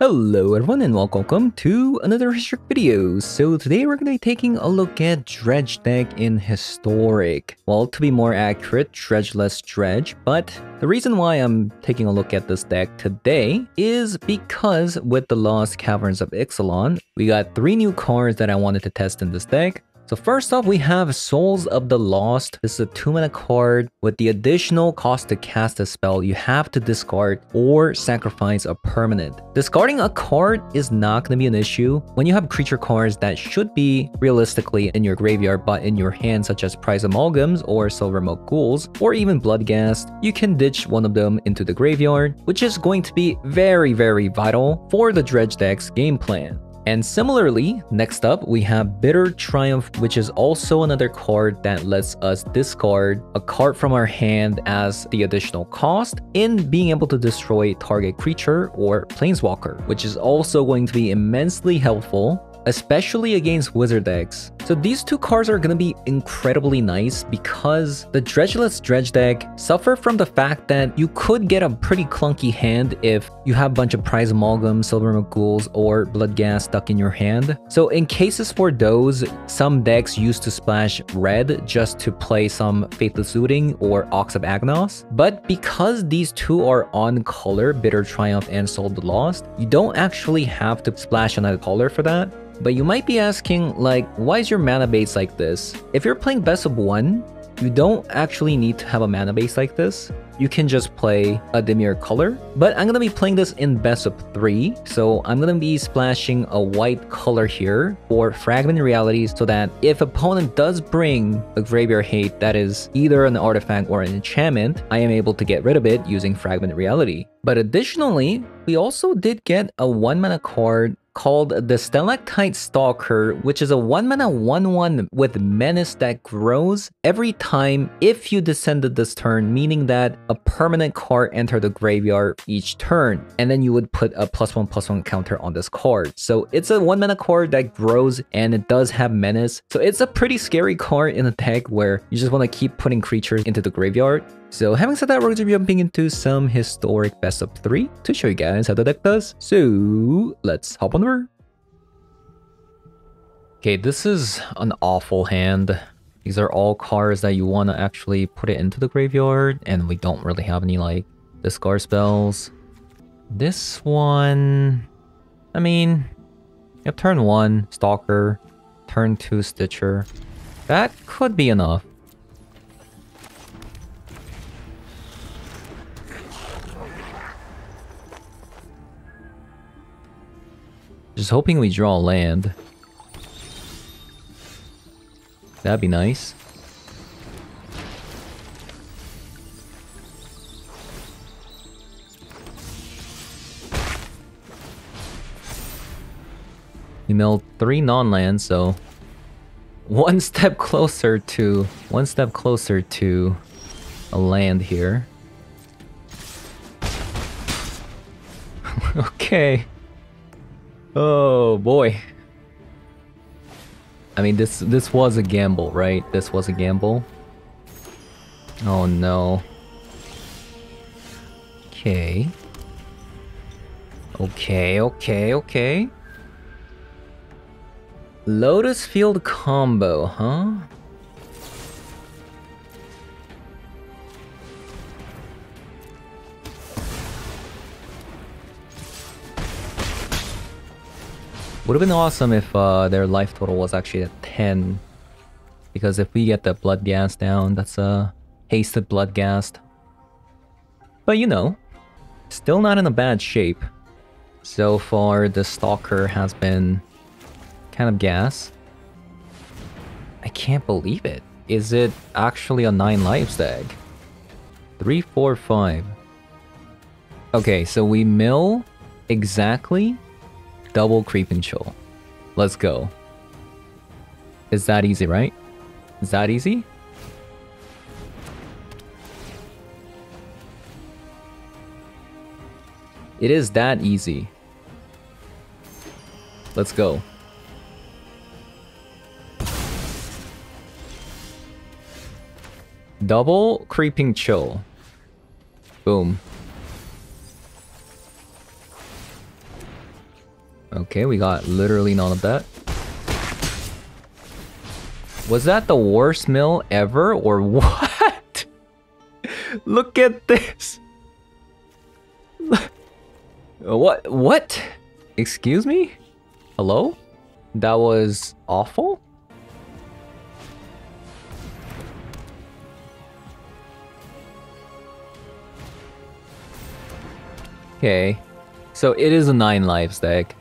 Hello everyone and welcome to another Historic video. So today we're going to be taking a look at Dredge deck in Historic. Well, to be more accurate, Dredgeless Dredge, but the reason why I'm taking a look at this deck today is because with the lost Caverns of Ixalan, we got 3 new cards that I wanted to test in this deck. So first off, we have Souls of the Lost. This is a 2-mana card. With the additional cost to cast a spell, you have to discard or sacrifice a permanent. Discarding a card is not going to be an issue when you have creature cards that should be realistically in your graveyard but in your hand, such as Prize Amalgams or Silvermilk Ghouls or even Bloodghast. You can ditch one of them into the graveyard, which is going to be very vital for the Dredge deck's game plan. And similarly, next up, we have Bitter Triumph, which is also another card that lets us discard a card from our hand as the additional cost in being able to destroy target creature or planeswalker, which is also going to be immensely helpful, especially against wizard decks. So these 2 cards are going to be incredibly nice because the Dredgeless Dredge deck suffer from the fact that you could get a pretty clunky hand if you have a bunch of Prize Amalgams, Silvermilk Ghouls, or Bloodghast stuck in your hand. So in cases for those, some decks used to splash red just to play some Faithless Looting or Ox of Agnos. But because these 2 are on color, Bitter Triumph and Soul of the Lost, you don't actually have to splash another color for that. But you might be asking, like, why is your mana base like this? If you're playing best of 1, you don't actually need to have a mana base like this. You can just play a Dimir color. But I'm going to be playing this in best of 3. So I'm going to be splashing a white color here for Fragment Realities so that if opponent does bring a Graveyard Hate that is either an artifact or an enchantment, I am able to get rid of it using Fragment Reality. But additionally, we also did get a 1-mana card called the Stalactite Stalker, which is a 1-mana 1/1 with Menace that grows every time if you descended this turn, meaning that a permanent card entered the graveyard each turn, and then you would put a +1/+1 counter on this card. So it's a 1-mana card that grows and it does have Menace. So it's a pretty scary card in a deck where you just want to keep putting creatures into the graveyard. So having said that, we're going to be jumping into some Historic best of 3 to show you guys how the deck does. So let's hop on over. Okay, this is an awful hand. These are all cards that you want to actually put it into the graveyard, and we don't really have any like discard spells. This one, I mean, you have turn 1 Stalker, turn 2 Stitcher. That could be enough. Just hoping we draw land. That'd be nice. We milled 3 non-lands, so one step closer to a land here. Okay. Oh boy. I mean, this was a gamble, right? This was a gamble. Oh no. Okay. Okay. Lotus Field combo, huh? Would have been awesome if their life total was actually at 10. Because if we get the Bloodghast down, that's a hasted Bloodghast. But you know, still not in a bad shape. So far, the Stalker has been kind of gas. I can't believe it. Is it actually a 9 lives deck? 3, 4, 5. Okay, so we mill exactly double Creeping Chill. Let's go. Is that easy, right? Is that easy? It is that easy. Let's go. Double Creeping Chill. Boom. Okay, we got literally none of that. Was that the worst mill ever or what? Look at this. What? Excuse me? Hello? That was awful? Okay. So it is a 9 lives deck.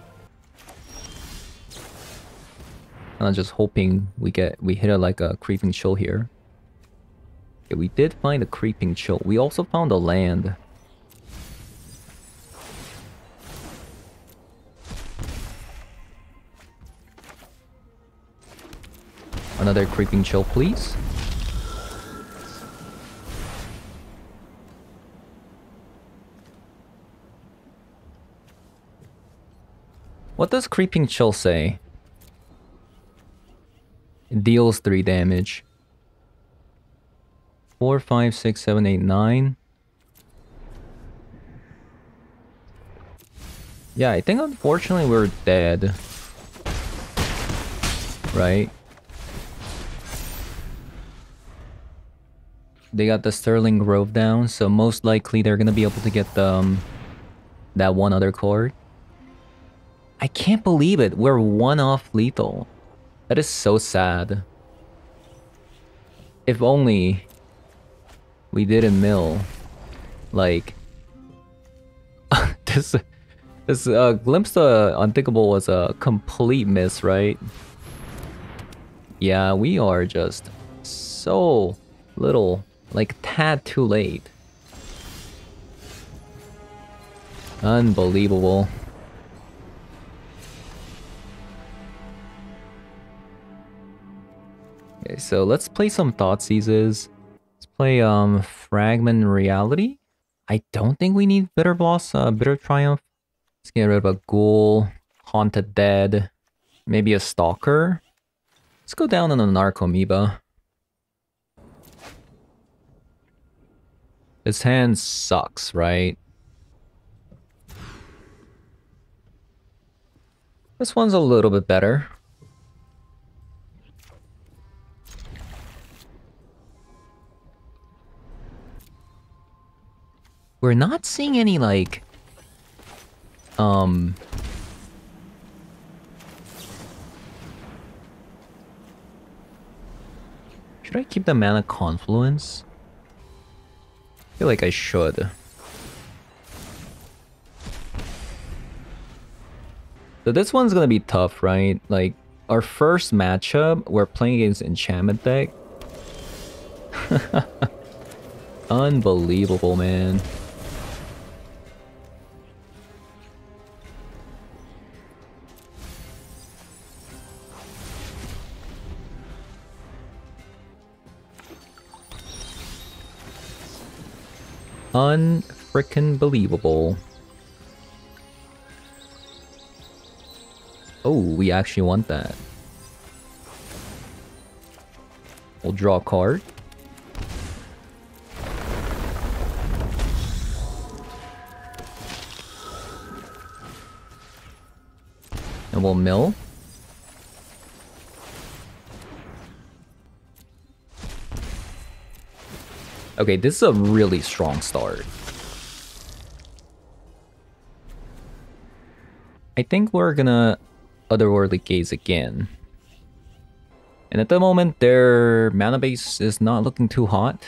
I'm just hoping we hit a creeping chill here. Okay, we did find a creeping chill. We also found a land. Another creeping chill, please. What does creeping chill say? It deals 3 damage. 4, 5, 6, 7, 8, 9. Yeah, I think unfortunately we're dead. Right? They got the Sterling Grove down, so most likely they're gonna be able to get that one other card. I can't believe it. We're 1 off lethal. That is so sad. If only we didn't mill. Like this Glimpse the Unthinkable was a complete miss, right? Yeah, we are just so little, like tad too late. Unbelievable. Okay, so let's play some Thought Seizes. Let's play Fragment Reality. I don't think we need Bitter Triumph. Let's get rid of a Ghoul, Haunted Dead, maybe a Stalker. Let's go down on a Narcomoeba. This hand sucks, right? This one's a little bit better. We're not seeing any, like... Should I keep the Mana Confluence? I feel like I should. So this one's gonna be tough, right? Like, our first matchup, we're playing against Enchantment deck. Unbelievable, man. Unfrickin' believable. Oh, we actually want that. We'll draw a card. And we'll mill. Okay, this is a really strong start. I think we're gonna Otherworldly Gaze again. And at the moment, their mana base is not looking too hot.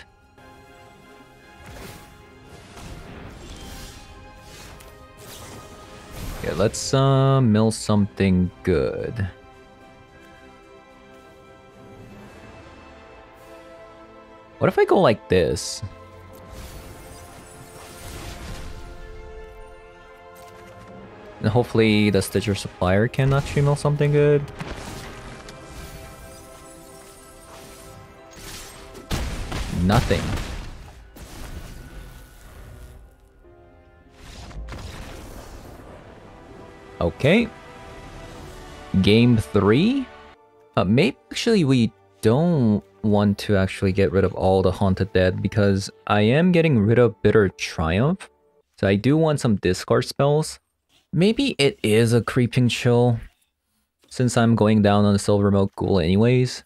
Okay, let's mill something good. What if I go like this? And hopefully the Stitcher Supplier can actually mill something good. Nothing. Okay. Game 3. Maybe actually we don't want to actually get rid of all the Haunted Dead because I am getting rid of Bitter Triumph. So I do want some discard spells. Maybe it is a creeping chill, since I'm going down on the Silver Milk Ghoul anyways.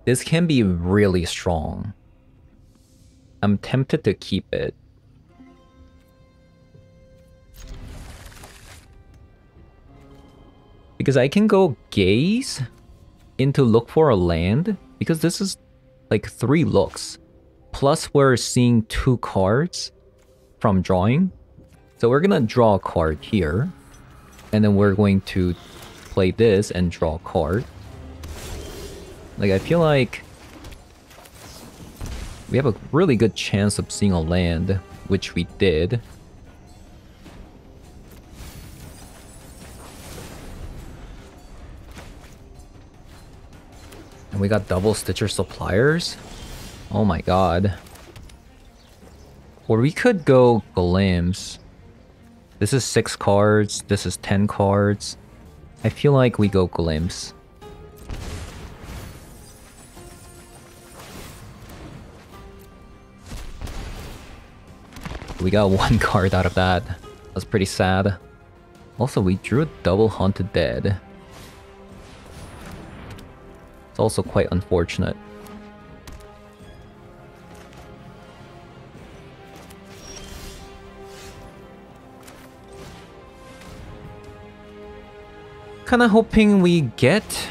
This can be really strong. I'm tempted to keep it. Because I can go gaze into look for a land, because this is like 3 looks. Plus we're seeing 2 cards from drawing. So we're gonna draw a card here. And then we're going to play this and draw a card. Like, I feel like we have a really good chance of seeing a land, which we did. And we got double Stitcher Suppliers. Oh my god. Or we could go Glimpse. This is 6 cards, this is 10 cards. I feel like we go Glimpse. We got 1 card out of that. That's pretty sad. Also, we drew a double Haunted Dead. It's also quite unfortunate. Kinda hoping we get...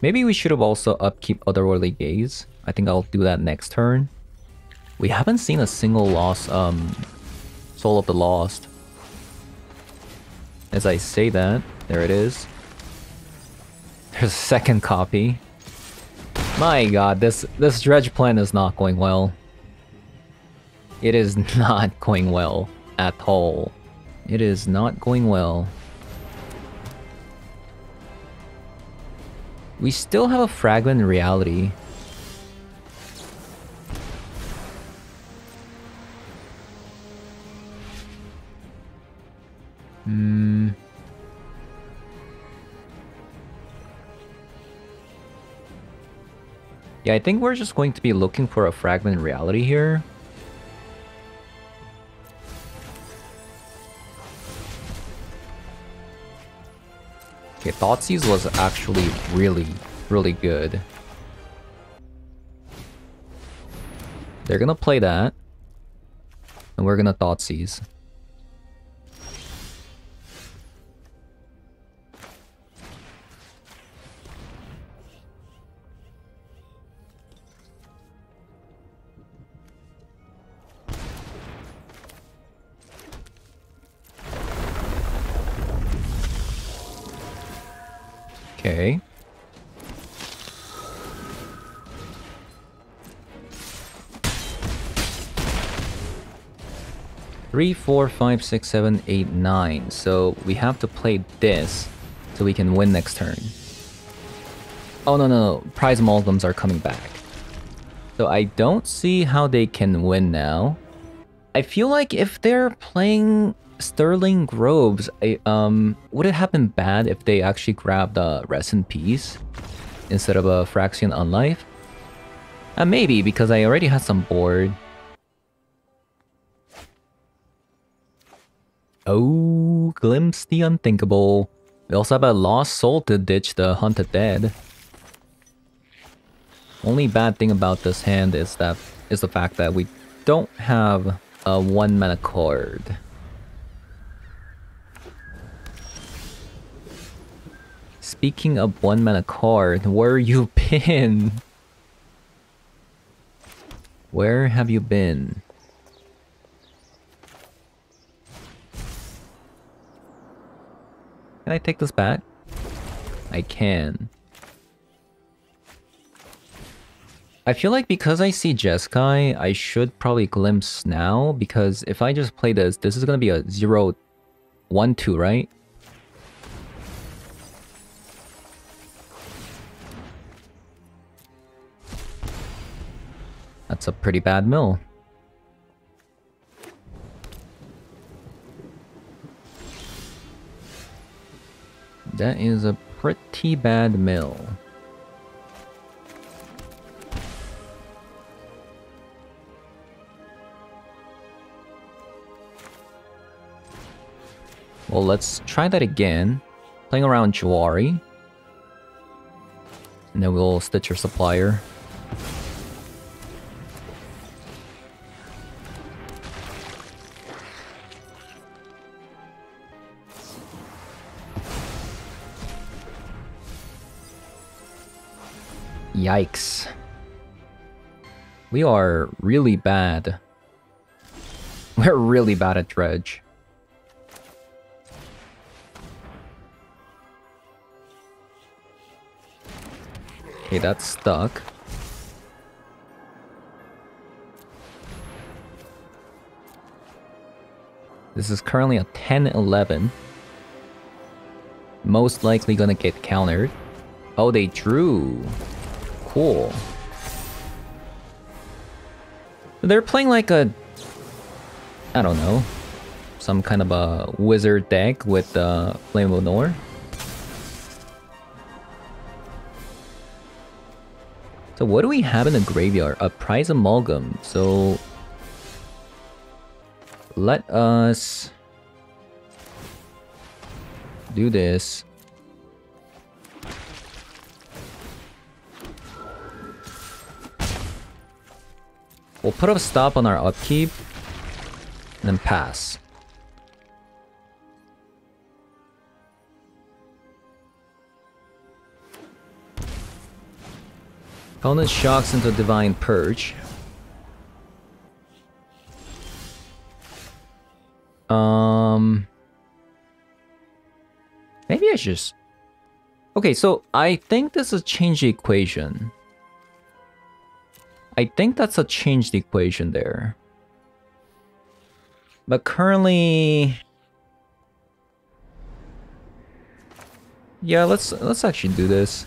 Maybe we should have also upkeep Otherworldly Gaze. I think I'll do that next turn. We haven't seen a single lost, Soul of the Lost. As I say that, there it is. There's a second copy. My god, this Dredge plan is not going well. It is not going well at all. It is not going well. We still have a Fragment Reality. Yeah, I think we're just going to be looking for a Fragment Reality here. Okay, Thoughtseize was actually really good. They're gonna play that. And we're gonna Thoughtseize. Okay. Three, 4, 5, 6, 7, 8, 9. So we have to play this so we can win next turn. Oh no, Prize Amalgams are coming back. So I don't see how they can win now. I feel like if they're playing Sterling Groves, would it have been bad if they actually grabbed a Rest in Peace instead of a Phyrexian Unlife? Maybe, because I already had some board. Oh, Glimpse the Unthinkable. We also have a Lost Soul to ditch the Haunted Dead. Only bad thing about this hand is the fact that we don't have a 1 mana card. Speaking of 1 mana card, where you been? Where have you been? Can I take this back? I can. I feel like because I see Jeskai, I should probably Glimpse now, because if I just play this, this is gonna be a 0-1-2, right? That's a pretty bad mill. That is a pretty bad mill. Well, let's try that again. Playing around Jawari. And then we'll Stitcher Supplier. Yikes. We are really bad. We're really bad at Dredge. Okay, that's stuck. This is currently a 10-11. Most likely gonna get countered. Oh, they drew. Cool. They're playing like a... I don't know. Some kind of a wizard deck with Flame of Nor. So what do we have in the graveyard? A Prize Amalgam. So... let us... do this. We'll put a stop on our upkeep, and then pass. Opponent shocks into Divine Purge. Maybe I should just... Okay, so I think this is change the equation. I think that's a changed equation there. But currently... yeah, let's actually do this.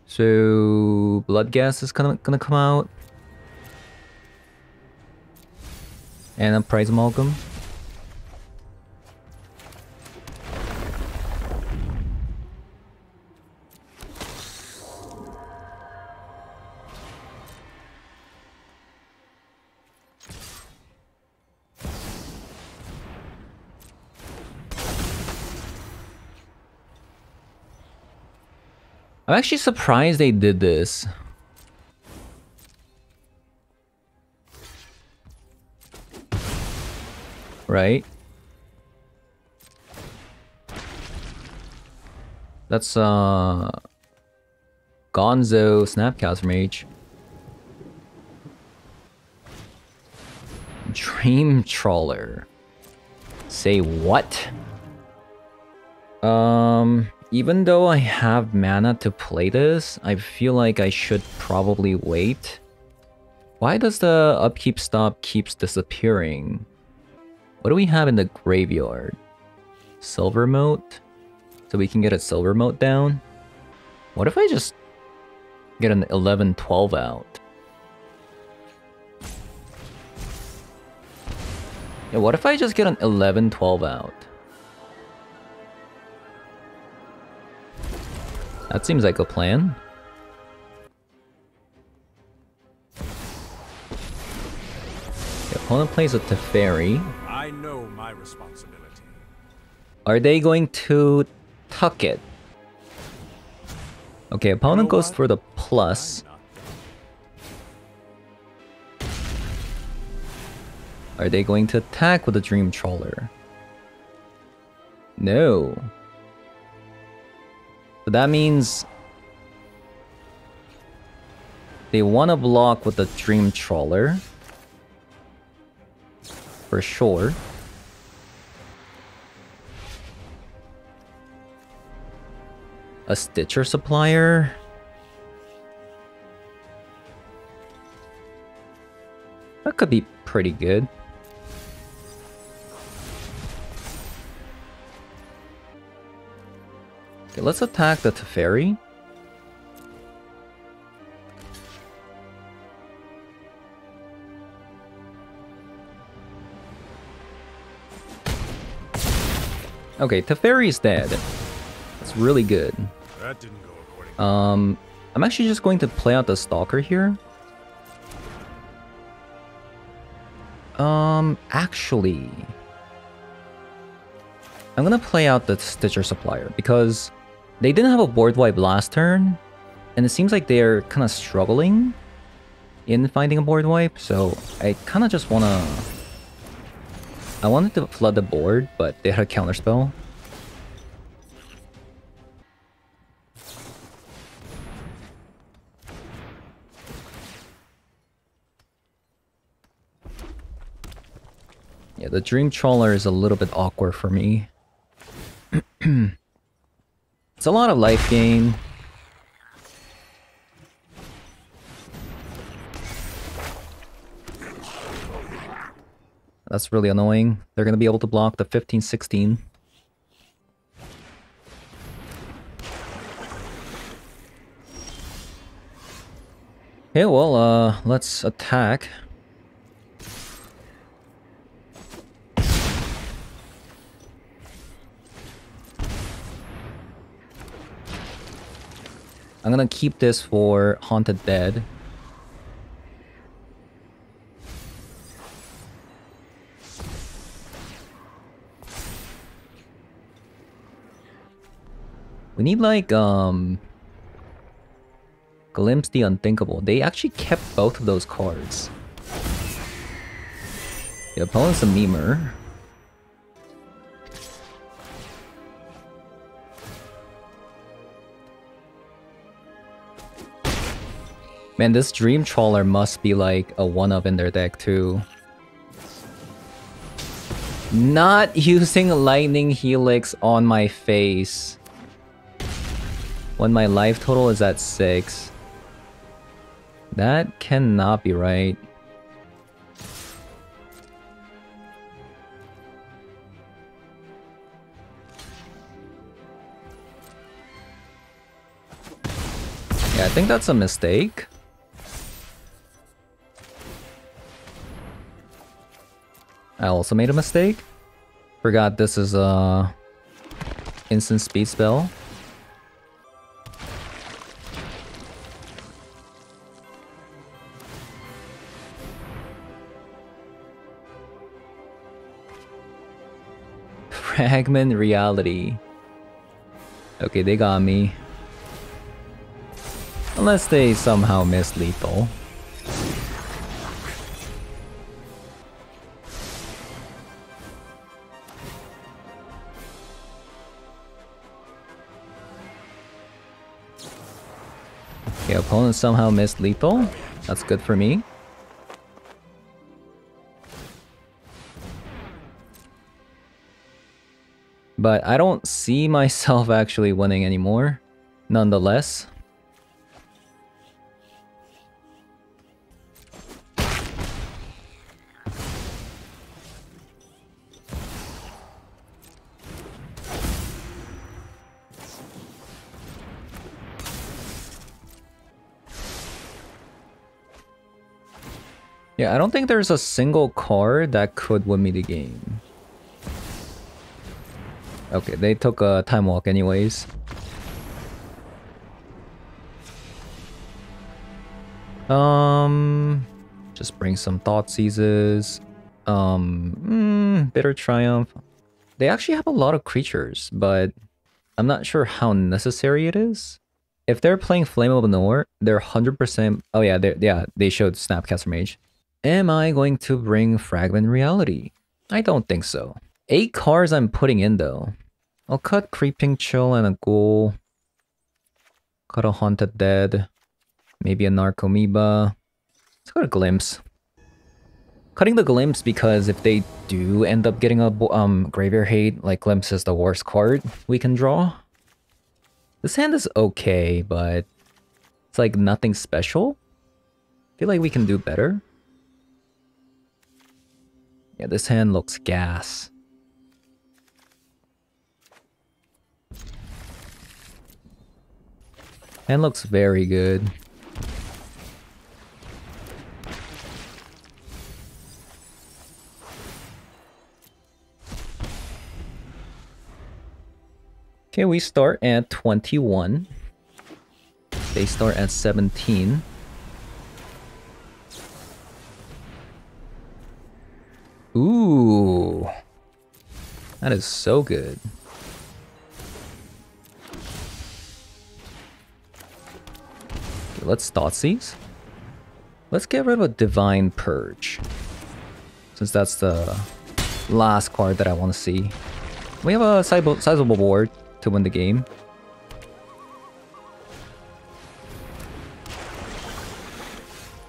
So Blood Gas is gonna come out. And a Prize Amalgam. I'm actually surprised they did this. Right? That's Gonzo Snapcaster Mage. Dream Trawler. Say what? Even though I have mana to play this, I feel like I should probably wait. Why does the upkeep stop keeps disappearing? What do we have in the graveyard? Silver Moat? So we can get a Silver Moat down? What if I just get an 11-12 out? Yeah, what if I just get an 11-12 out? That seems like a plan. The opponent plays a Teferi. I know my responsibility. Are they going to tuck it? Okay, opponent goes for the plus. Are they going to attack with the Dream Trawler? No. So that means they want to block with the Dream Trawler. For sure. A Stitcher Supplier? That could be pretty good. Okay, let's attack the Teferi. Okay, Teferi is dead. That's really good. That didn't go according. I'm actually just going to play out the Stalker here. Actually, I'm gonna play out the Stitcher Supplier because they didn't have a board wipe last turn, and it seems like they're kind of struggling in finding a board wipe, so I kind of just wanna... I wanted to flood the board, but they had a counterspell. Yeah, the Dream Trawler is a little bit awkward for me. It's a lot of life gain. That's really annoying. They're gonna be able to block the 15-16. Okay, well, let's attack. I'm gonna keep this for Haunted Dead. We need like, Glimpse the Unthinkable. They actually kept both of those cards. The opponent's a memer. Man, this Dream Trawler must be like a one-up in their deck too. Not using Lightning Helix on my face when my life total is at 6. That cannot be right. Yeah, I think that's a mistake. I also made a mistake. Forgot this is a instant speed spell. Fragment Reality. Okay, they got me. Unless they somehow missed lethal. Okay, opponent somehow missed lethal. That's good for me. But I don't see myself actually winning anymore, nonetheless. Yeah, I don't think there's a single card that could win me the game. Okay, they took a time walk anyways. Just bring some Thought Seizes. Bitter Triumph. They actually have a lot of creatures, but I'm not sure how necessary it is. If they're playing Flame of Lenore, they're 100%... Oh yeah, they showed Snapcaster Mage. Am I going to bring Fragment Reality? I don't think so. 8 cards I'm putting in though. I'll cut Creeping Chill and a Ghoul. Cut a Haunted Dead. Maybe a Narcomoeba. Let's go to Glimpse. Cutting the Glimpse because if they do end up getting a Graveyard Hate, like Glimpse is the worst card we can draw. This hand is okay, but it's like nothing special. I feel like we can do better. Yeah, this hand looks gas. Hand looks very good. Okay, we start at 21. They start at 17. Ooh. That is so good. Okay, let's Thoughtseize. Let's get rid of a Divine Purge, since that's the last card that I want to see. We have a sizable board to win the game.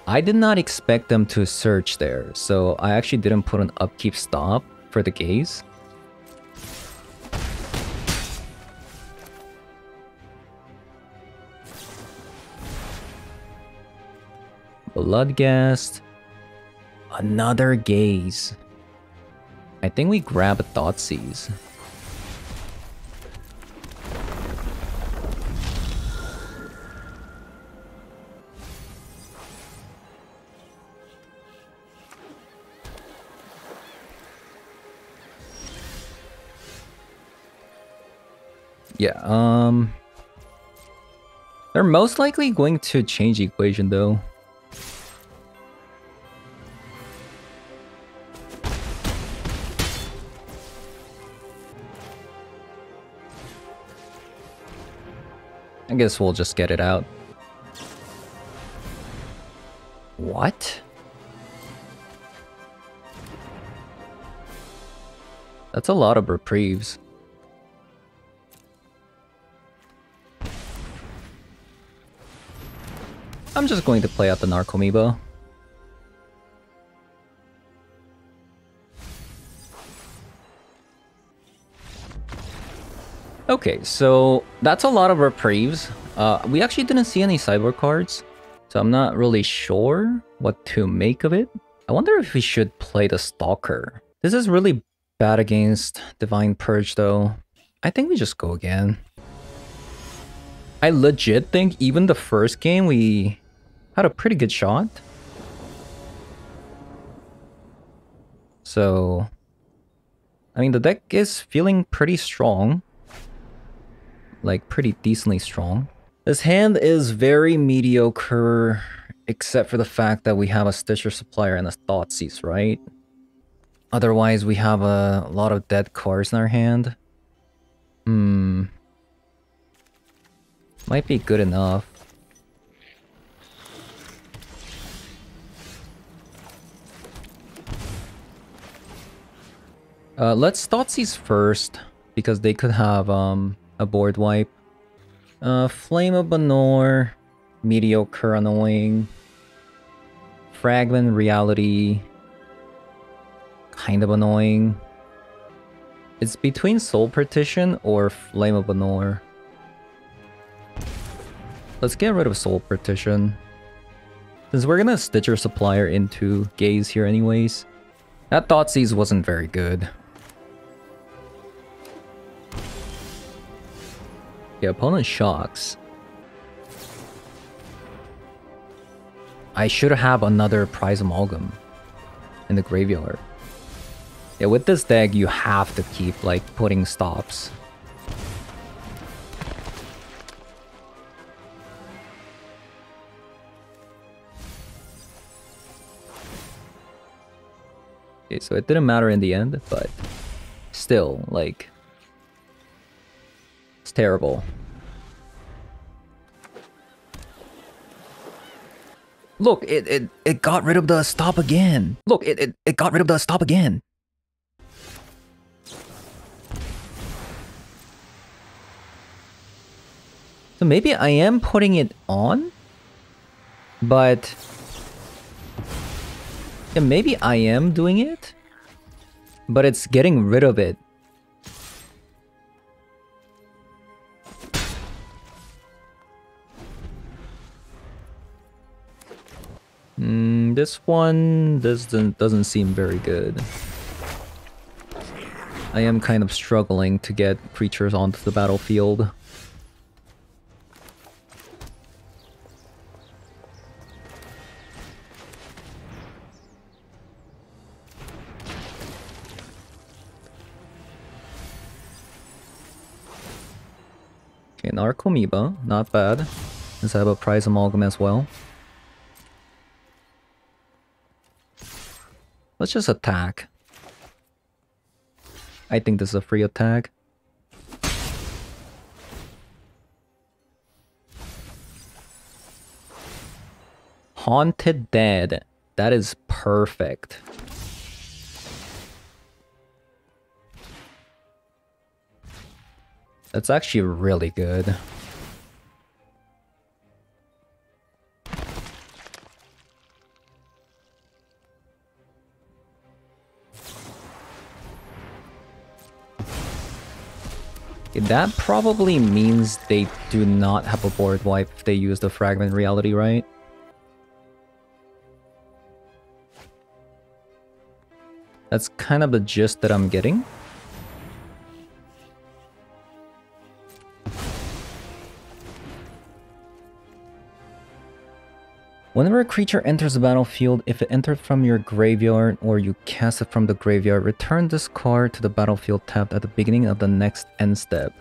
I did not expect them to search there, so I actually didn't put an upkeep stop for the gaze. Bloodghast. Another gaze. I think we grab a Thoughtseize. Yeah, they're most likely going to change the equation though. I guess we'll just get it out. What? That's a lot of reprieves. I'm just going to play out the Narcomoeba. Okay, so that's a lot of reprieves. We actually didn't see any sideboard cards, so I'm not really sure what to make of it. I wonder if we should play the Stalker. This is really bad against Divine Purge though. I think we just go again. I legit think even the first game we had a pretty good shot. So, I mean, the deck is feeling pretty strong. Like, pretty decently strong. This hand is very mediocre, except for the fact that we have a Stitcher Supplier and a Thoughtseize, right? Otherwise, we have a lot of dead cards in our hand. Might be good enough. Let's Thoughtseize first, because they could have a board wipe. Flame of Banor, mediocre, annoying. Fragment Reality, kind of annoying. It's between Soul Partition or Flame of Banor. Let's get rid of Soul Partition, since we're gonna Stitcher Supplier into Gaze here anyways. That Thoughtseize wasn't very good. The opponent shocks. I should have another Prize Amalgam in the graveyard. Yeah, with this deck, you have to keep, like, putting stops. Okay, so it didn't matter in the end, but still, like, it's terrible. Look, it got rid of the stop again. Look, it got rid of the stop again. So maybe I am putting it on, but yeah, maybe I am doing it, but it's getting rid of it. This one doesn't seem very good. I am kind of struggling to get creatures onto the battlefield. Okay, Narcomoeba, not bad. since I have a prize amalgam as well. Let's just attack. I think this is a free attack. Haunted Dead. That is perfect. That's actually really good. That probably means they do not have a board wipe if they use the Fragment Reality, right? That's kind of the gist that I'm getting. Whenever a creature enters the battlefield, if it entered from your graveyard or you cast it from the graveyard, return this card to the battlefield tapped at the beginning of the next end step.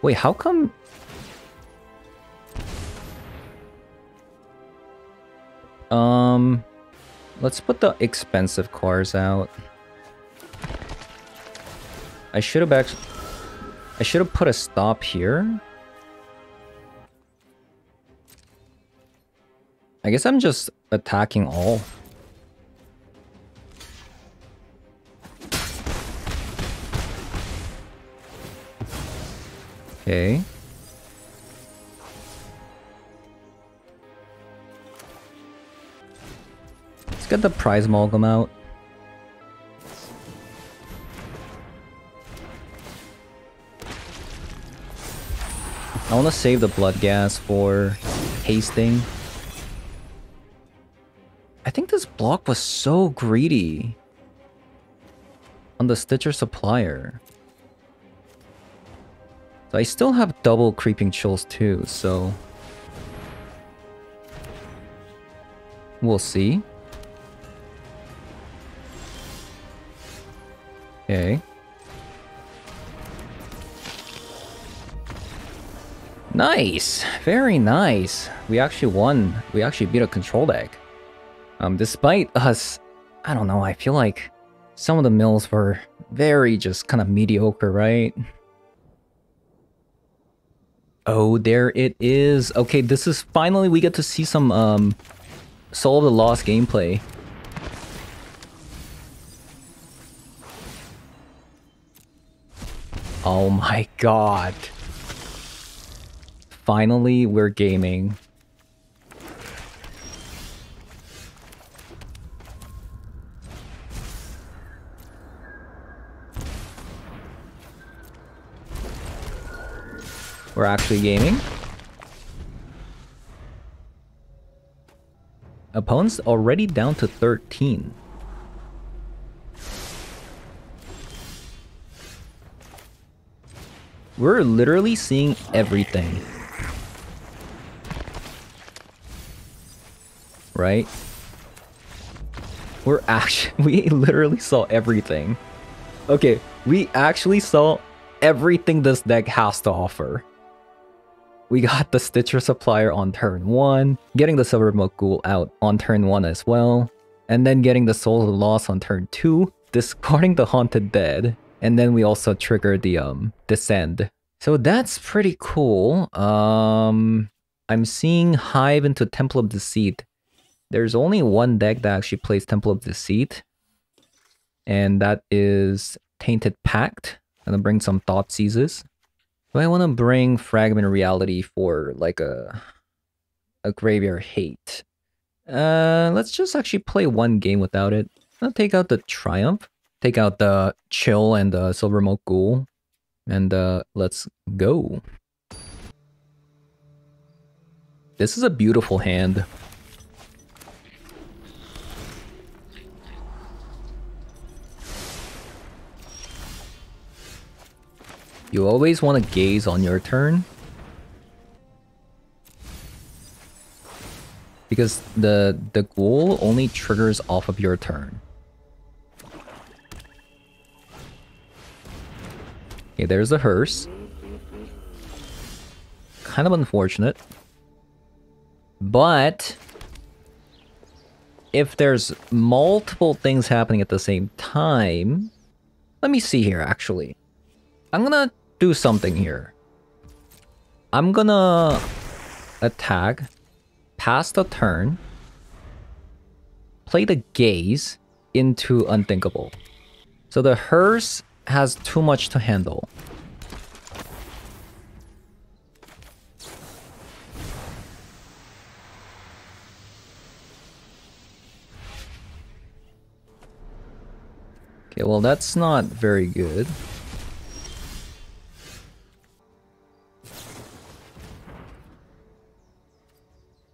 Wait, how come... Let's put the expensive cards out. I should have put a stop here. I guess I'm just attacking all. Okay. Let's get the prize amalgam out. I want to save the blood gas for hasting. I think this block was so greedy on the Stitcher Supplier. So I still have double Creeping Chills too, so we'll see. Okay. Nice! Very nice. We actually won. We actually beat a control deck. Despite us, I don't know, I feel like some of the mills were very just kind of mediocre, right? Oh, there it is. Okay, this is finally we get to see some Soul of the Lost gameplay. Oh my god. Finally, we're gaming. We're actually gaming. Opponent's already down to 13. We're literally seeing everything. Right? We literally saw everything. Okay, we actually saw everything this deck has to offer. We got the Stitcher Supplier on turn 1, getting the Silvermilk Ghoul out on turn 1 as well, and then getting the Soul of the Lost on turn 2, discarding the Haunted Dead, and then we also triggered the Descend. So that's pretty cool. I'm seeing Hive into Temple of Deceit. There's only one deck that actually plays Temple of Deceit, and that is Tainted Pact. I'm gonna bring some Thought Seizes. Do I want to bring Fragment Reality for like a Graveyard Hate? Let's just actually play one game without it. I'll take out the Triumph, take out the Chill and the Silvermilk Ghoul, and let's go. This is a beautiful hand. You always want to gaze on your turn, because the ghoul only triggers off of your turn. Okay, there's the hearse. Kind of unfortunate. But if there's multiple things happening at the same time... Let me see here, actually. I'm gonna do something here. I'm gonna attack, pass the turn, play the gaze into unthinkable. So the hearse has too much to handle. Okay, well that's not very good.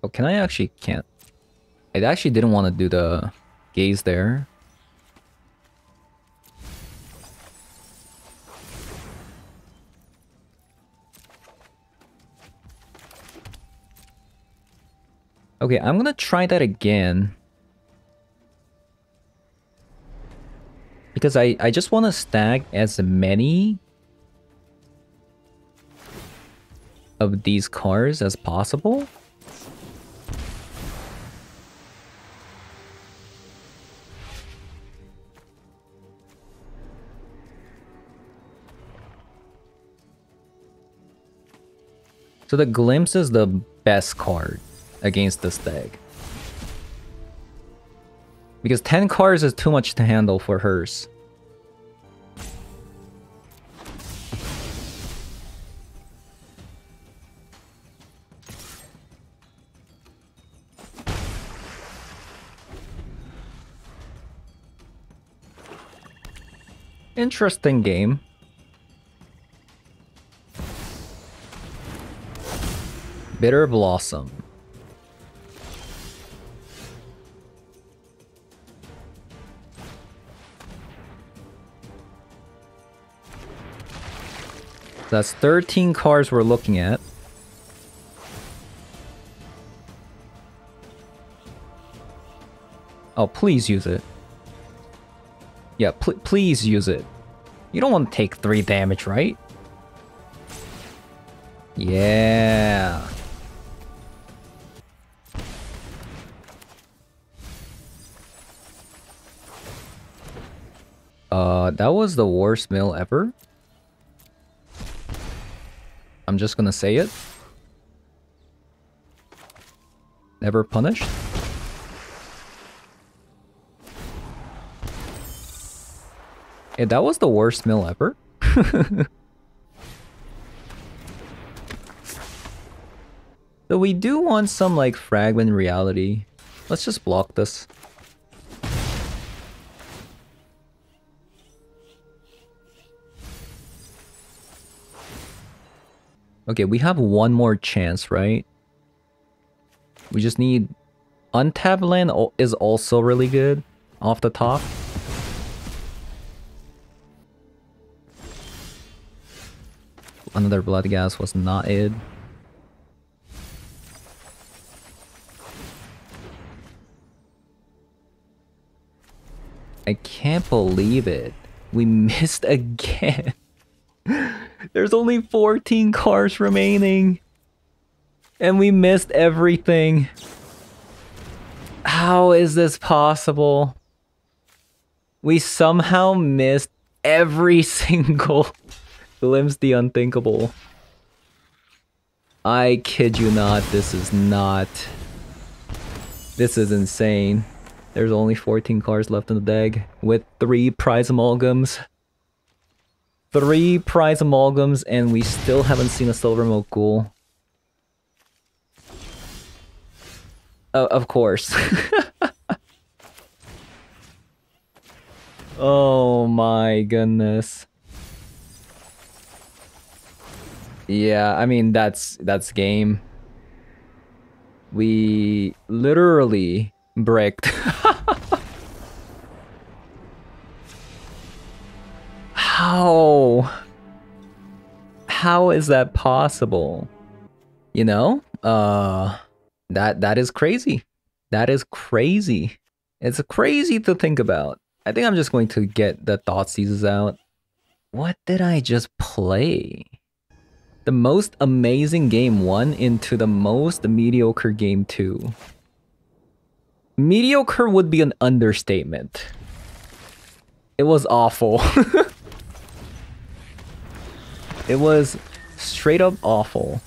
Oh, can I actually can't. I actually didn't want to do the gaze there. Okay, I'm gonna try that again. Because I just want to stack as many of these cards as possible. So the Glimpse is the best card against this deck. Because 10 cards is too much to handle for hers. Interesting game. Bitter Blossom. That's 13 cards we're looking at. Oh, please use it. Yeah, please use it. You don't want to take 3 damage, right? Yeah. That was the worst mill ever. I'm just gonna say it. Never punished. Yeah, that was the worst mill ever. So we do want some like fragment reality. Let's just block this. Okay, we have one more chance, right? We just need... Untapped land is also really good off the top. Another Blood Gas was not it. I can't believe it. We missed again. There's only 14 cards remaining. And we missed everything. How is this possible? We somehow missed every single Glimpse the Unthinkable. I kid you not, this is not... This is insane. There's only 14 cards left in the deck with 3 prize amalgams. 3 prize amalgams and we still haven't seen a Silver Mogul. Of course. Oh my goodness. Yeah, I mean that's game. We literally bricked. How? How is that possible? You know? That is crazy. That is crazy. It's crazy to think about. I think I'm just going to get the Thought Seizes out. What did I just play? The most amazing game 1 into the most mediocre game 2. Mediocre would be an understatement. It was awful. It was straight up awful.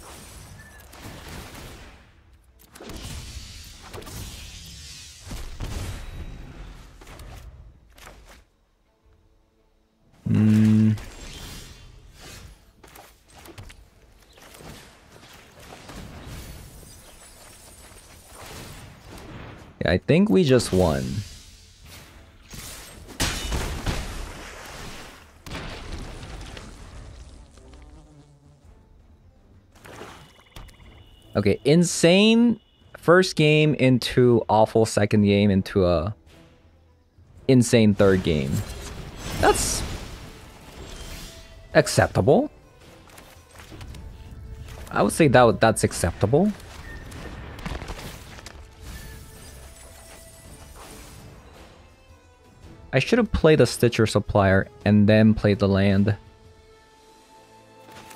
Yeah, I think we just won. Okay, insane first game into awful second game into a insane third game. That's acceptable. I would say that's acceptable. I should have played the Stitcher Supplier and then played the land.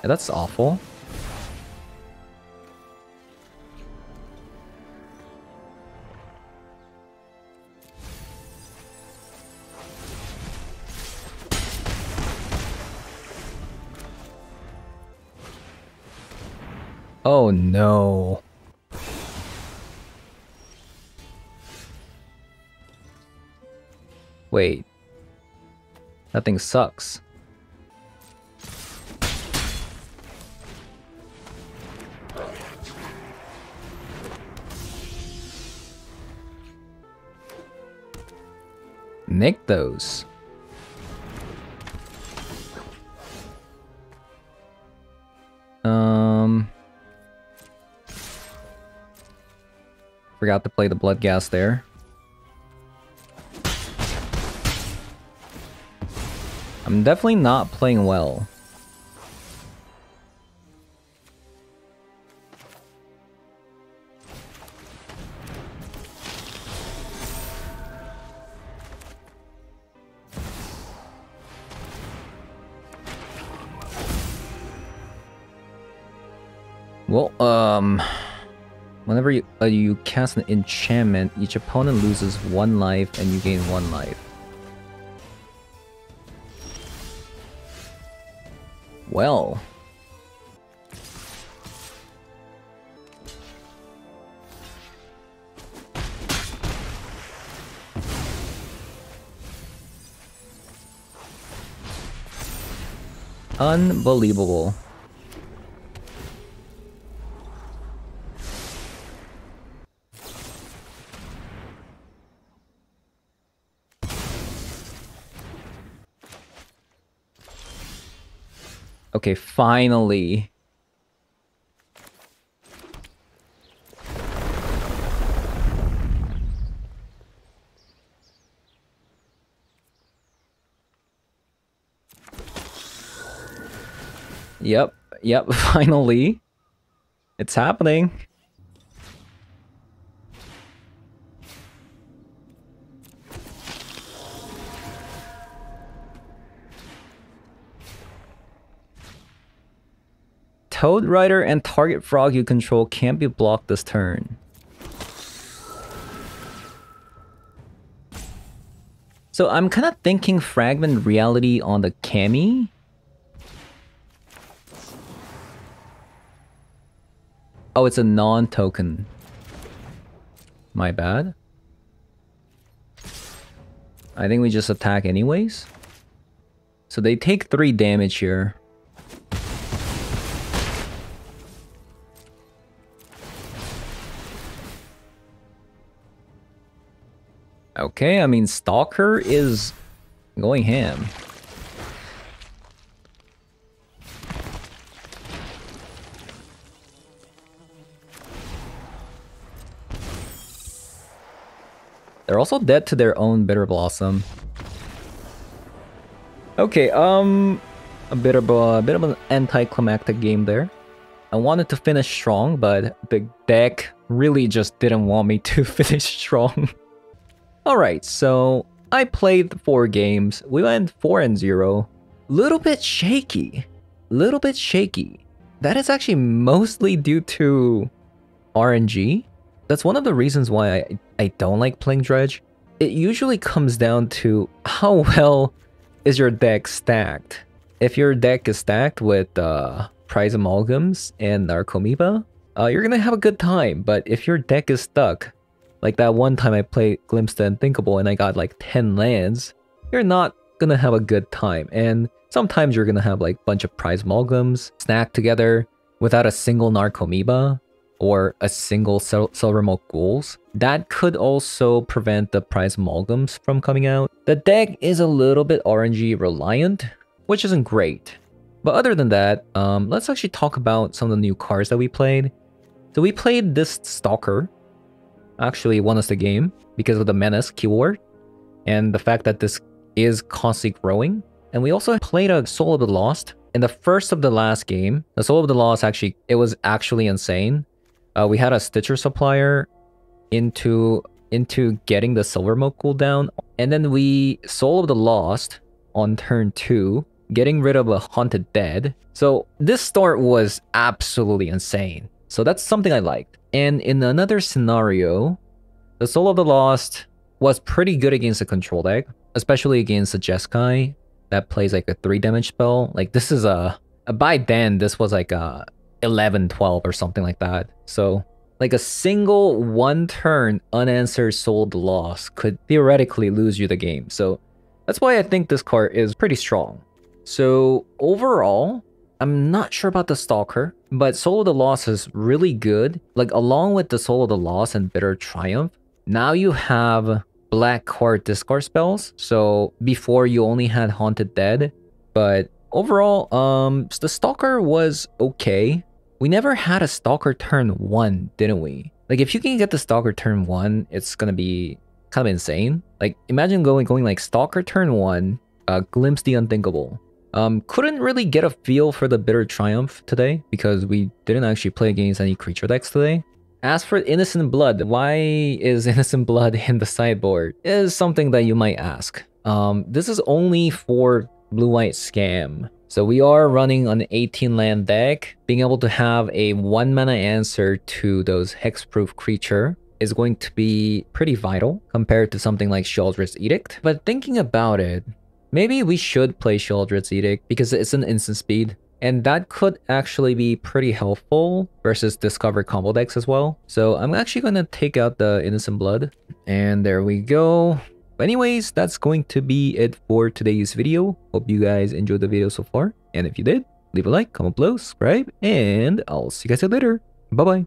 Yeah, that's awful. Oh no. Wait. That thing sucks. Nick those. Forgot to play the blood gas there. I'm definitely not playing well. Well, whenever you cast an enchantment, each opponent loses 1 life and you gain 1 life. Well. Unbelievable. Okay, finally. Yep, finally. It's happening. Toad Rider and target frog you control can't be blocked this turn. So I'm kind of thinking Fragment Reality on the Kami. Oh, it's a non-token. My bad. I think we just attack anyways. So they take 3 damage here. Okay, I mean, Stalker is going ham. They're also dead to their own Bitter Blossom. Okay, a bit of an anticlimactic game there. I wanted to finish strong, but the deck really just didn't want me to finish strong. Alright, so I played 4 games. We went 4-0. Little bit shaky. Little bit shaky. That is actually mostly due to RNG. That's one of the reasons why I don't like playing Dredge. It usually comes down to how well is your deck stacked. If your deck is stacked with Prize Amalgams and Narcomoeba, you're gonna have a good time. But if your deck is stuck, like that one time I played Glimpse the Unthinkable and I got like 10 lands, you're not gonna have a good time. And sometimes you're gonna have like a bunch of Prize Amalgams stacked together without a single Narcomoeba or a single Silvermilk Ghouls. That could also prevent the Prize Amalgams from coming out. The deck is a little bit RNG reliant, which isn't great. But other than that, let's actually talk about some of the new cards that we played. So we played this Stalker, actually won us the game because of the Menace keyword and the fact that this is constantly growing. And we also played a Soul of the Lost. In the first of the last game, the Soul of the Lost it was actually insane. We had a Stitcher supplier into getting the Silvermilk cooldown, and then we Soul of the Lost on turn 2, getting rid of a Haunted Dead. So this start was absolutely insane. So that's something I liked. And in another scenario, the Soul of the Lost was pretty good against a control deck, especially against a Jeskai that plays like a 3 damage spell. Like this is by then this was like a 11-12 or something like that. So like a single 1 turn unanswered Soul of the Lost could theoretically lose you the game. So that's why I think this card is pretty strong. So overall, I'm not sure about the Stalker, but Soul of the Lost is really good. Like along with the Soul of the Lost and Bitter Triumph, now you have black card discard spells. So before you only had Haunted Dead, but overall, the Stalker was okay. We never had a Stalker turn 1, didn't we? Like if you can get the Stalker turn 1, it's gonna be kind of insane. Like imagine going like Stalker turn 1, Glimpse the Unthinkable. Couldn't really get a feel for the Bitter Triumph today because we didn't actually play against any creature decks today. As for Innocent Blood, why is Innocent Blood in the sideboard? Is something that you might ask. This is only for Blue-White Scam. So we are running an 18 land deck. Being able to have a 1 mana answer to those hexproof creature is going to be pretty vital compared to something like Sheoldred's Edict. But thinking about it, maybe we should play Sheoldred's Edict because it's an instant speed. And that could actually be pretty helpful versus Discover combo decks as well. So I'm actually going to take out the Innocent Blood. And there we go. But anyways, that's going to be it for today's video. Hope you guys enjoyed the video so far. And if you did, leave a like, comment below, subscribe, and I'll see you guys later. Bye-bye.